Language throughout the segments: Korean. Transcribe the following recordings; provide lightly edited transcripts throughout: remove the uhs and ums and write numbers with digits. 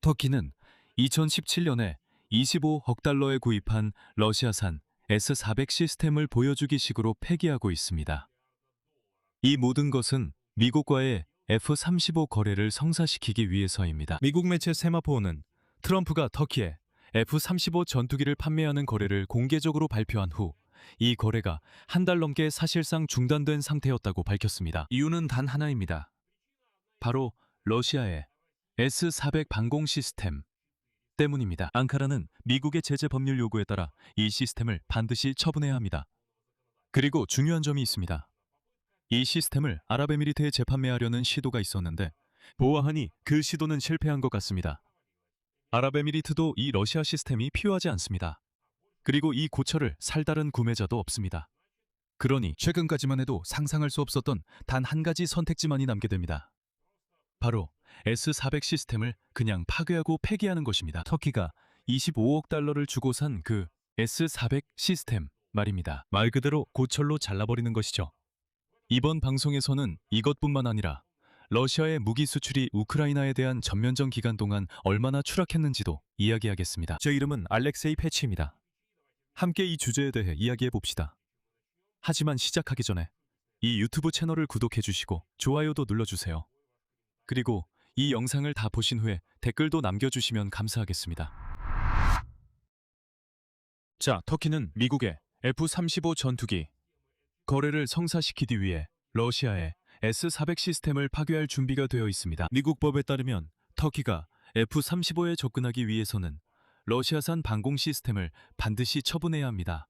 터키는 2017년에 25억 달러에 구입한 러시아산 S-400 시스템을 보여주기 식으로 폐기하고 있습니다. 이 모든 것은 미국과의 F-35 거래를 성사시키기 위해서입니다. 미국 매체 세마포는 트럼프가 터키에 F-35 전투기를 판매하는 거래를 공개적으로 발표한 후 이 거래가 한 달 넘게 사실상 중단된 상태였다고 밝혔습니다. 이유는 단 하나입니다. 바로 러시아의 S-400 방공 시스템 때문입니다. 앙카라는 미국의 제재 법률 요구에 따라 이 시스템을 반드시 처분해야 합니다. 그리고 중요한 점이 있습니다. 이 시스템을 아랍에미리트에 재판매하려는 시도가 있었는데 보아하니 그 시도는 실패한 것 같습니다. 아랍에미리트도 이 러시아 시스템이 필요하지 않습니다. 그리고 이 고철을 살 다른 구매자도 없습니다. 그러니 최근까지만 해도 상상할 수 없었던 단 한 가지 선택지만이 남게 됩니다. 바로 S-400 시스템을 그냥 파괴하고 폐기하는 것입니다. 터키가 25억 달러를 주고 산 그 S-400 시스템 말입니다. 말 그대로 고철로 잘라버리는 것이죠. 이번 방송에서는 이것뿐만 아니라 러시아의 무기 수출이 우크라이나에 대한 전면전 기간 동안 얼마나 추락했는지도 이야기하겠습니다. 제 이름은 알렉세이 패치입니다. 함께 이 주제에 대해 이야기해 봅시다. 하지만 시작하기 전에 이 유튜브 채널을 구독해 주시고 좋아요도 눌러주세요. 그리고 이 영상을 다 보신 후에 댓글도 남겨주시면 감사하겠습니다. 자, 터키는 미국의 F-35 전투기 거래를 성사시키기 위해 러시아의 S-400 시스템을 파괴할 준비가 되어 있습니다. 미국 법에 따르면 터키가 F-35에 접근하기 위해서는 러시아산 방공 시스템을 반드시 처분해야 합니다.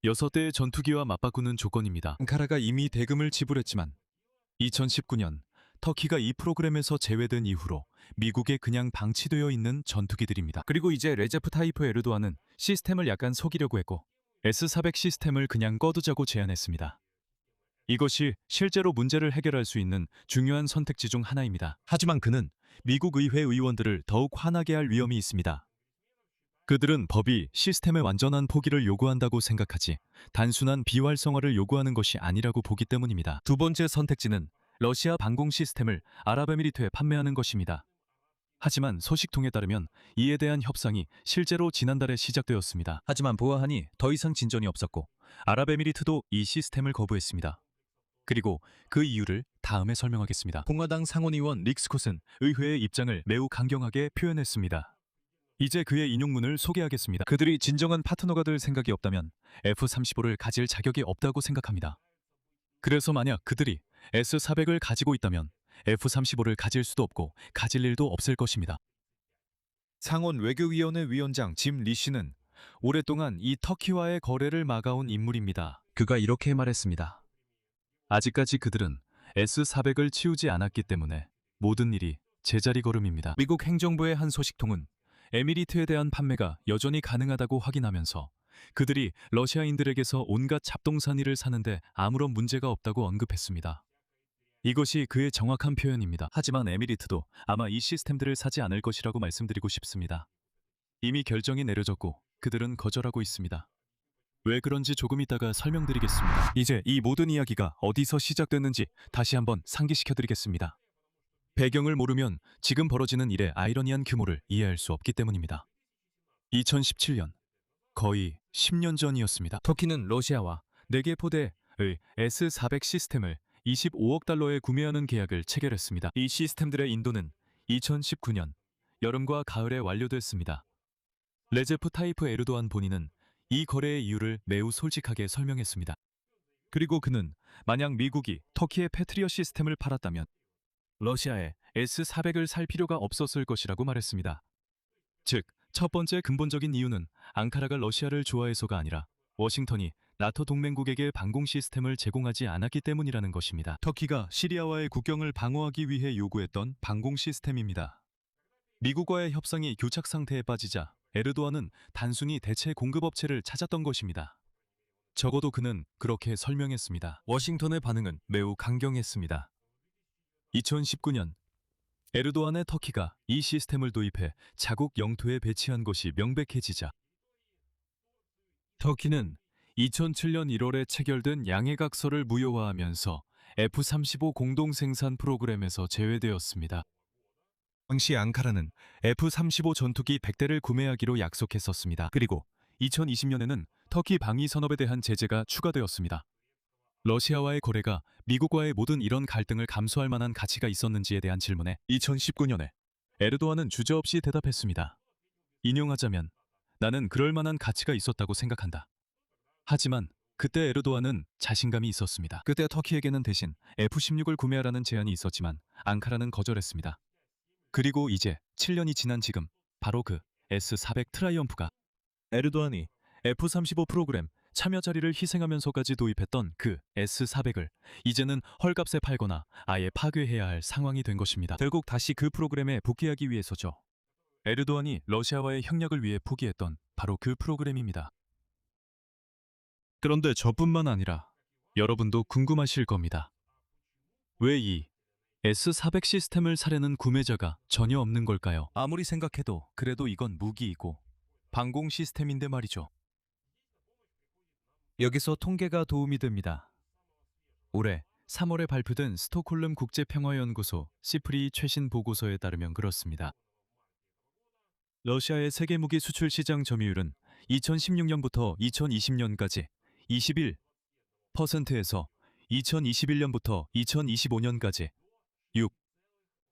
6대의 전투기와 맞바꾸는 조건입니다. 앙카라가 이미 대금을 지불했지만 2019년 터키가 이 프로그램에서 제외된 이후로 미국에 그냥 방치되어 있는 전투기들입니다. 그리고 이제 레제프 타이프 에르도안은 시스템을 약간 속이려고 했고 S-400 시스템을 그냥 꺼두자고 제안했습니다. 이것이 실제로 문제를 해결할 수 있는 중요한 선택지 중 하나입니다. 하지만 그는 미국 의회 의원들을 더욱 화나게 할 위험이 있습니다. 그들은 법이 시스템의 완전한 포기를 요구한다고 생각하지 단순한 비활성화를 요구하는 것이 아니라고 보기 때문입니다. 두 번째 선택지는 러시아 방공 시스템을 아랍에미리트에 판매하는 것입니다. 하지만 소식통에 따르면 이에 대한 협상이 실제로 지난달에 시작되었습니다. 하지만 보아하니 더 이상 진전이 없었고 아랍에미리트도 이 시스템을 거부했습니다. 그리고 그 이유를 다음에 설명하겠습니다. 공화당 상원의원 릭스콧은 의회의 입장을 매우 강경하게 표현했습니다. 이제 그의 인용문을 소개하겠습니다. 그들이 진정한 파트너가 될 생각이 없다면 F-35를 가질 자격이 없다고 생각합니다. 그래서 만약 그들이 S-400을 가지고 있다면 F-35를 가질 수도 없고 가질 일도 없을 것입니다. 상원 외교위원회 위원장 짐 리시는 오랫동안 이 터키와의 거래를 막아온 인물입니다. 그가 이렇게 말했습니다. 아직까지 그들은 S-400을 치우지 않았기 때문에 모든 일이 제자리 걸음입니다. 미국 행정부의 한 소식통은 에미리트에 대한 판매가 여전히 가능하다고 확인하면서 그들이 러시아인들에게서 온갖 잡동사니를 사는데 아무런 문제가 없다고 언급했습니다. 이것이 그의 정확한 표현입니다. 하지만 에미리트도 아마 이 시스템들을 사지 않을 것이라고 말씀드리고 싶습니다. 이미 결정이 내려졌고 그들은 거절하고 있습니다. 왜 그런지 조금 이따가 설명드리겠습니다. 이제 이 모든 이야기가 어디서 시작됐는지 다시 한번 상기시켜드리겠습니다. 배경을 모르면 지금 벌어지는 일의 아이러니한 규모를 이해할 수 없기 때문입니다. 2017년, 거의 10년 전이었습니다. 터키는 러시아와 4개 포대의 S-400 시스템을 25억 달러에 구매하는 계약을 체결했습니다. 이 시스템들의 인도는 2019년 여름과 가을에 완료됐습니다. 레제프 타이프 에르도안 본인은 이 거래의 이유를 매우 솔직하게 설명했습니다. 그리고 그는 만약 미국이 터키의 패트리어 시스템을 팔았다면 러시아에 S-400을 살 필요가 없었을 것이라고 말했습니다. 즉, 첫 번째 근본적인 이유는 앙카라가 러시아를 좋아해서가 아니라 워싱턴이 나토 동맹국에게 방공 시스템을 제공하지 않았기 때문이라는 것입니다. 터키가 시리아와의 국경을 방어하기 위해 요구했던 방공 시스템입니다. 미국과의 협상이 교착 상태에 빠지자 에르도안은 단순히 대체 공급업체를 찾았던 것입니다. 적어도 그는 그렇게 설명했습니다. 워싱턴의 반응은 매우 강경했습니다. 2019년 에르도안의 터키가 이 시스템을 도입해 자국 영토에 배치한 것이 명백해지자 터키는 2007년 1월에 체결된 양해각서를 무효화하면서 F-35 공동생산 프로그램에서 제외되었습니다. 당시 앙카라는 F-35 전투기 100대를 구매하기로 약속했었습니다. 그리고 2020년에는 터키 방위 산업에 대한 제재가 추가되었습니다. 러시아와의 거래가 미국과의 모든 이런 갈등을 감수할 만한 가치가 있었는지에 대한 질문에 2019년에 에르도안은 주저없이 대답했습니다. 인용하자면 나는 그럴 만한 가치가 있었다고 생각한다. 하지만 그때 에르도안은 자신감이 있었습니다. 그때 터키에게는 대신 F-16을 구매하라는 제안이 있었지만 앙카라는 거절했습니다. 그리고 이제 7년이 지난 지금 바로 그 S-400 트라이엄프가 에르도안이 F-35 프로그램 참여 자리를 희생하면서까지 도입했던 그 S-400을 이제는 헐값에 팔거나 아예 파괴해야 할 상황이 된 것입니다. 결국 다시 그 프로그램에 복귀하기 위해서죠. 에르도안이 러시아와의 협력을 위해 포기했던 바로 그 프로그램입니다. 그런데 저뿐만 아니라 여러분도 궁금하실 겁니다. 왜 이 S-400 시스템을 사려는 구매자가 전혀 없는 걸까요? 아무리 생각해도 그래도 이건 무기이고 방공 시스템인데 말이죠. 여기서 통계가 도움이 됩니다. 올해 3월에 발표된 스톡홀름 국제평화연구소 시프리 최신 보고서에 따르면 그렇습니다. 러시아의 세계 무기 수출 시장 점유율은 2016년부터 2020년까지 21%에서 2021년부터 2025년까지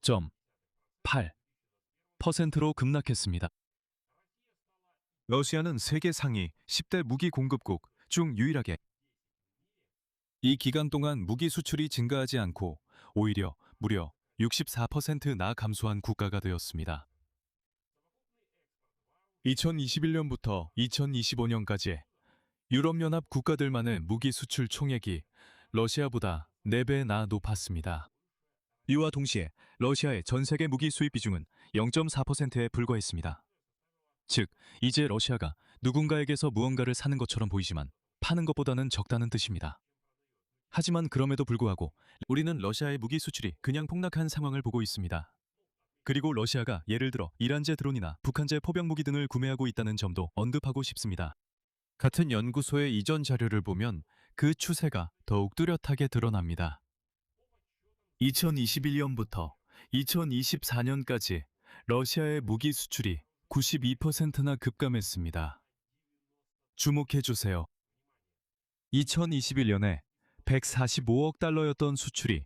6.8%로 급락했습니다. 러시아는 세계 상위 10대 무기 공급국 중 유일하게 이 기간 동안 무기 수출이 증가하지 않고 오히려 무려 64%나 감소한 국가가 되었습니다. 2021년부터 2025년까지 유럽연합 국가들만의 무기 수출 총액이 러시아보다 4배나 높았습니다. 이와 동시에 러시아의 전 세계 무기 수입 비중은 0.4%에 불과했습니다. 즉, 이제 러시아가 누군가에게서 무언가를 사는 것처럼 보이지만 파는 것보다는 적다는 뜻입니다. 하지만 그럼에도 불구하고 우리는 러시아의 무기 수출이 그냥 폭락한 상황을 보고 있습니다. 그리고 러시아가 예를 들어 이란제 드론이나 북한제 포병 무기 등을 구매하고 있다는 점도 언급하고 싶습니다. 같은 연구소의 이전 자료를 보면 그 추세가 더욱 뚜렷하게 드러납니다. 2021년부터 2024년까지 러시아의 무기 수출이 92%나 급감했습니다. 주목해주세요. 2021년에 145억 달러였던 수출이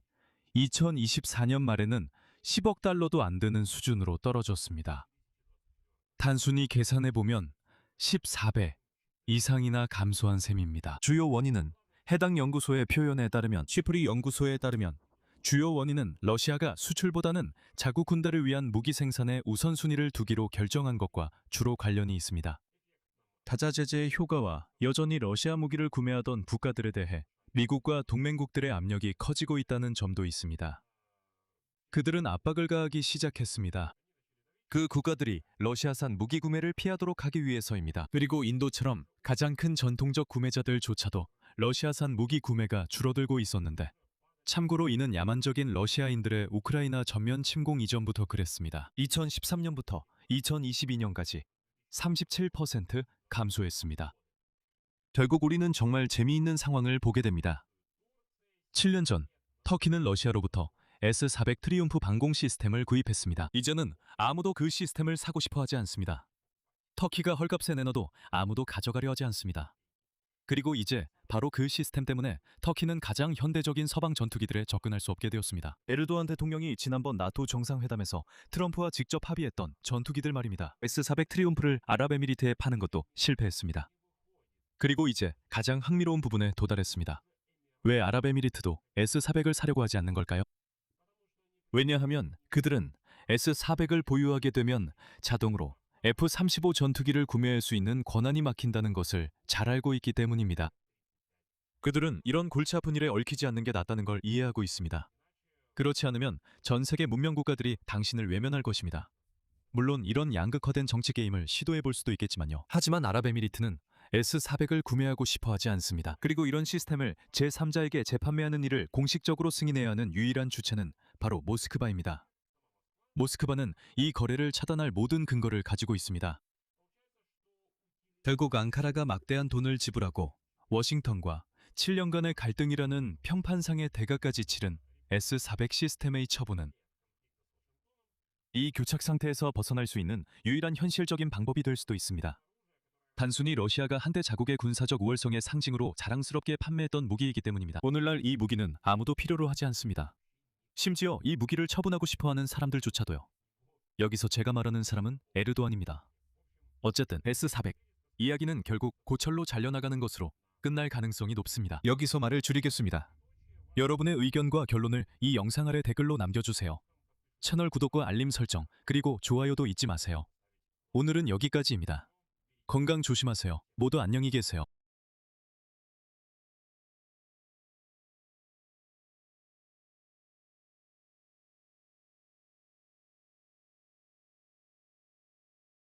2024년 말에는 10억 달러도 안 되는 수준으로 떨어졌습니다. 단순히 계산해보면 14배 이상이나 감소한 셈입니다. 주요 원인은 해당 연구소의 표현에 따르면 시프리 연구소에 따르면 주요 원인은 러시아가 수출보다는 자국 군대를 위한 무기 생산에 우선순위를 두기로 결정한 것과 주로 관련이 있습니다. 다자 제재의 효과와 여전히 러시아 무기를 구매하던 국가들에 대해 미국과 동맹국들의 압력이 커지고 있다는 점도 있습니다. 그들은 압박을 가하기 시작했습니다. 그 국가들이 러시아산 무기 구매를 피하도록 하기 위해서입니다. 그리고 인도처럼 가장 큰 전통적 구매자들조차도 러시아산 무기 구매가 줄어들고 있었는데, 참고로 이는 야만적인 러시아인들의 우크라이나 전면 침공 이전부터 그랬습니다. 2013년부터 2022년까지 37% 감소했습니다. 결국 우리는 정말 재미있는 상황을 보게 됩니다. 7년 전 터키는 러시아로부터 S-400 트리움프 방공 시스템을 구입했습니다. 이제는 아무도 그 시스템을 사고 싶어 하지 않습니다. 터키가 헐값에 내놔도 아무도 가져가려 하지 않습니다. 그리고 이제 바로 그 시스템 때문에 터키는 가장 현대적인 서방 전투기들에 접근할 수 없게 되었습니다. 에르도안 대통령이 지난번 나토 정상회담에서 트럼프와 직접 합의했던 전투기들 말입니다. S-400 트리움프를 아랍에미리트에 파는 것도 실패했습니다. 그리고 이제 가장 흥미로운 부분에 도달했습니다. 왜 아랍에미리트도 S-400을 사려고 하지 않는 걸까요? 왜냐하면 그들은 S-400을 보유하게 되면 자동으로 F-35 전투기를 구매할 수 있는 권한이 막힌다는 것을 잘 알고 있기 때문입니다. 그들은 이런 골치 아픈 일에 얽히지 않는 게 낫다는 걸 이해하고 있습니다. 그렇지 않으면 전 세계 문명 국가들이 당신을 외면할 것입니다. 물론 이런 양극화된 정치 게임을 시도해 볼 수도 있겠지만요. 하지만 아랍에미리트는 S-400을 구매하고 싶어 하지 않습니다. 그리고 이런 시스템을 제3자에게 재판매하는 일을 공식적으로 승인해야 하는 유일한 주체는 바로 모스크바입니다. 모스크바는 이 거래를 차단할 모든 근거를 가지고 있습니다. 결국 앙카라가 막대한 돈을 지불하고 워싱턴과 7년간의 갈등이라는 평판상의 대가까지 치른 S-400 시스템의 처분은 이 교착 상태에서 벗어날 수 있는 유일한 현실적인 방법이 될 수도 있습니다. 단순히 러시아가 한대 자국의 군사적 우월성의 상징으로 자랑스럽게 판매했던 무기이기 때문입니다. 오늘날 이 무기는 아무도 필요로 하지 않습니다. 심지어 이 무기를 처분하고 싶어하는 사람들조차도요. 여기서 제가 말하는 사람은 에르도안입니다. 어쨌든 S-400 이야기는 결국 고철로 잘려나가는 것으로 끝날 가능성이 높습니다. 여기서 말을 줄이겠습니다. 여러분의 의견과 결론을 이 영상 아래 댓글로 남겨주세요. 채널 구독과 알림 설정 그리고 좋아요도 잊지 마세요. 오늘은 여기까지입니다. 건강 조심하세요. 모두 안녕히 계세요.